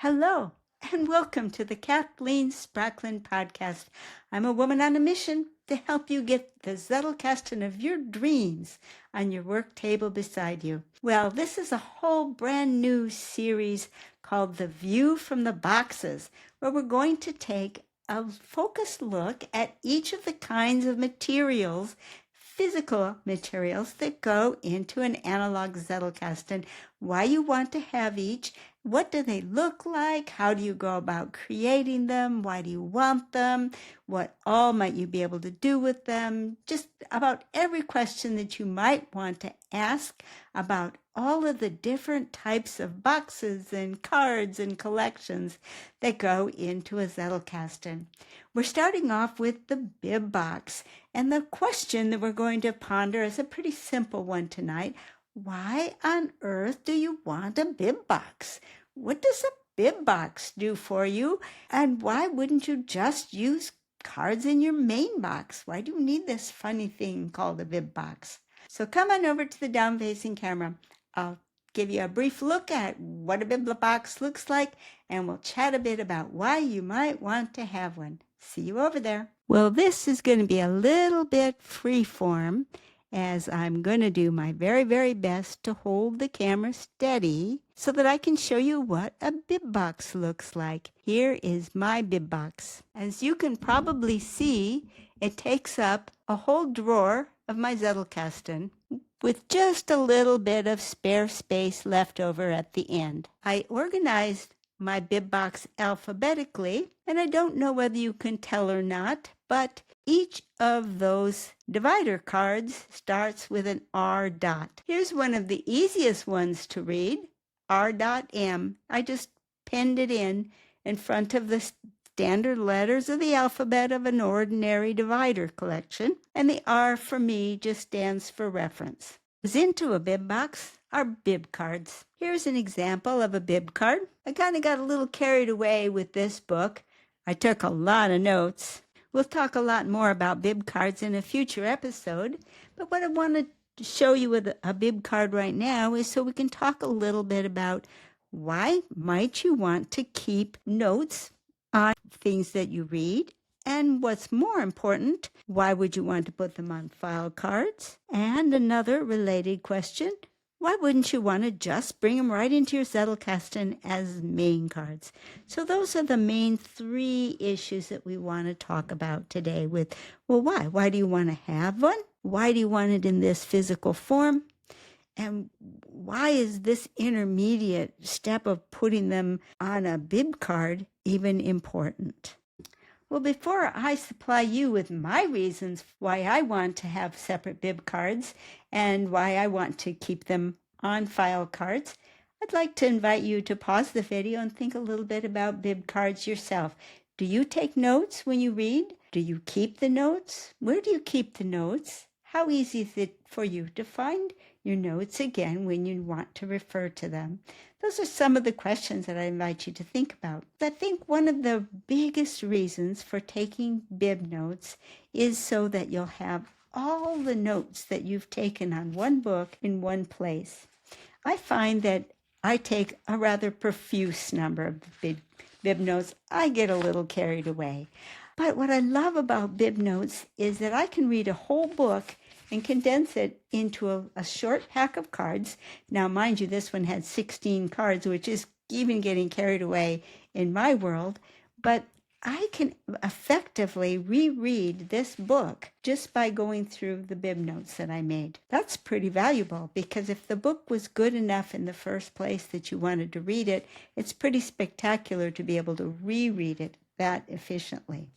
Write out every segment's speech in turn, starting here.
Hello, and welcome to the Kathleen Spracklin podcast. I'm a woman on a mission to help you get the Zettelkasten of your dreams on your work table beside you. Well, this is a whole brand new series called The View from the Boxes, where we're going to take a focused look at each of the kinds of materials, physical materials that go into an analog Zettelkasten, why you want to have each, what do they look like? How do you go about creating them? Why do you want them? What all might you be able to do with them? Just about every question that you might want to ask about all of the different types of boxes and cards and collections that go into a Zettelkasten. We're starting off with the bib box, and the question that we're going to ponder is a pretty simple one tonight. Why on earth do you want a bib box? What does a bib box do for you? And why wouldn't you just use cards in your main box? Why do you need this funny thing called a bib box? So come on over to the down-facing camera. I'll give you a brief look at what a bib box looks like, and we'll chat a bit about why you might want to have one. See you over there. Well, this is going to be a little bit free-form, as I'm going to do my very, very best to hold the camera steady so that I can show you what a bib box looks like. Here is my bib box. As you can probably see, it takes up a whole drawer of my Zettelkasten with just a little bit of spare space left over at the end. I organized my bib box alphabetically, and I don't know whether you can tell or not, but each of those divider cards starts with an R dot. Here's one of the easiest ones to read, R.M. I just penned it in front of the standard letters of the alphabet of an ordinary divider collection, and the R for me just stands for reference. Into a bib box are bib cards. Here's an example of a bib card. I kind of got a little carried away with this book. I took a lot of notes. We'll talk a lot more about bib cards in a future episode, but what I want to show you with a bib card right now is so we can talk a little bit about why might you want to keep notes on things that you read, and what's more important, why would you want to put them on file cards? And another related question, why wouldn't you want to just bring them right into your Zettelkasten as main cards? So those are the main three issues that we want to talk about today with, well, why? Why do you want to have one? Why do you want it in this physical form? And why is this intermediate step of putting them on a bib card even important? Well, before I supply you with my reasons why I want to have separate bib cards and why I want to keep them on file cards, I'd like to invite you to pause the video and think a little bit about bib cards yourself. Do you take notes when you read? Do you keep the notes? Where do you keep the notes? How easy is it for you to find your notes again when you want to refer to them? Those are some of the questions that I invite you to think about. I think one of the biggest reasons for taking bib notes is so that you'll have all the notes that you've taken on one book in one place. I find that I take a rather profuse number of bib notes. I get a little carried away. But what I love about bib notes is that I can read a whole book and condense it into a short pack of cards. Now, mind you, this one had 16 cards, which is even getting carried away in my world. But I can effectively reread this book just by going through the bib notes that I made. That's pretty valuable because if the book was good enough in the first place that you wanted to read it, it's pretty spectacular to be able to reread it that efficiently.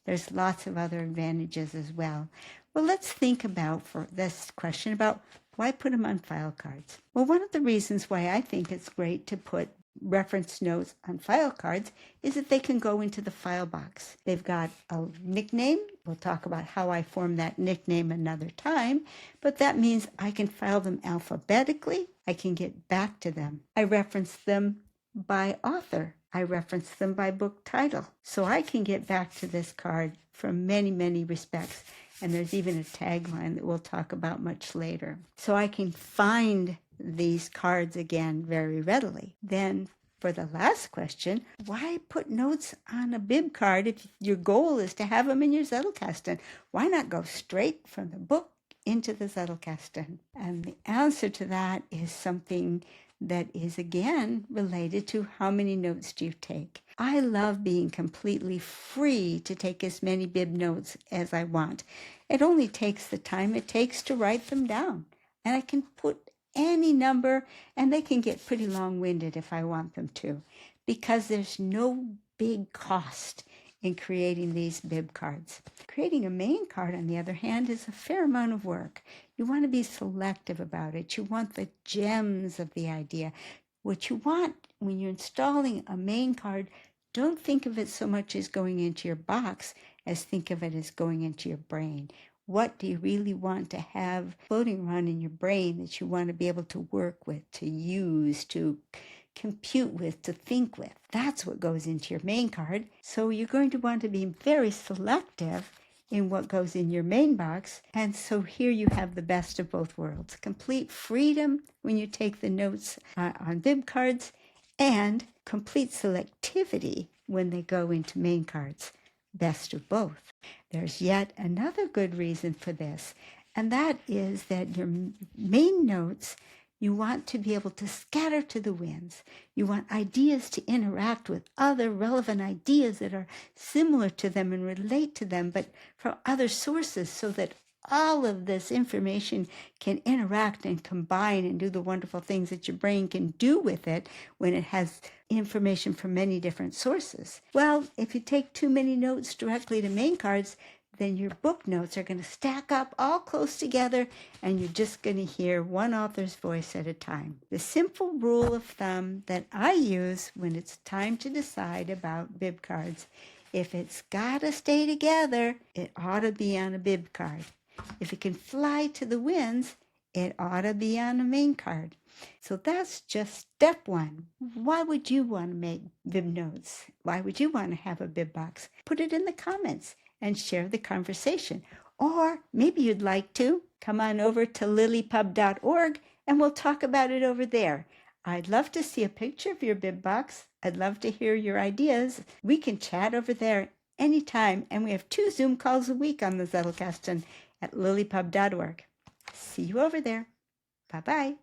There's lots of other advantages as well. Well, let's think about for this question about why put them on file cards. Well, one of the reasons why I think it's great to put reference notes on file cards is that they can go into the file box. They've got a nickname. We'll talk about how I form that nickname another time, but that means I can file them alphabetically. I can get back to them. I reference them by author. I reference them by book title. So I can get back to this card from many, many respects. And there's even a tagline that we'll talk about much later. So I can find these cards again very readily. Then For the last question, why put notes on a bib card if your goal is to have them in your Zettelkasten? Why not go straight from the book into the Zettelkasten? And the answer to that is something that is again related to how many notes do you take. I love being completely free to take as many bib notes as I want. It only takes the time it takes to write them down. And I can put any number, and they can get pretty long-winded if I want them to, because there's no big cost in creating these bib cards. Creating a main card, on the other hand, is a fair amount of work. You want to be selective about it. You want the gems of the idea. What you want when you're installing a main card, don't think of it so much as going into your box as think of it as going into your brain. What do you really want to have floating around in your brain that you want to be able to work with, to use, to compute with, to think with? That's what goes into your main card. So you're going to want to be very selective in what goes in your main box. And so here you have the best of both worlds. Complete freedom when you take the notes on bib cards, and complete selectivity when they go into main cards. Best of both. There's yet another good reason for this, and that is that your main notes, you want to be able to scatter to the winds. You want ideas to interact with other relevant ideas that are similar to them and relate to them, but from other sources, so that all of this information can interact and combine and do the wonderful things that your brain can do with it when it has information from many different sources. Well, if you take too many notes directly to main cards, then your book notes are going to stack up all close together, and you're just going to hear one author's voice at a time. The simple rule of thumb that I use when it's time to decide about bib cards, if it's got to stay together, it ought to be on a bib card. If it can fly to the winds, it ought to be on a main card. So that's just step one. Why would you want to make bib notes? Why would you want to have a bib box? Put it in the comments and share the conversation. Or maybe you'd like to come on over to LiLLiPub.org and we'll talk about it over there. I'd love to see a picture of your bib box. I'd love to hear your ideas. We can chat over there anytime, and we have 2 Zoom calls a week on the Zettelkasten at LiLLiPub.org. See you over there. Bye-bye.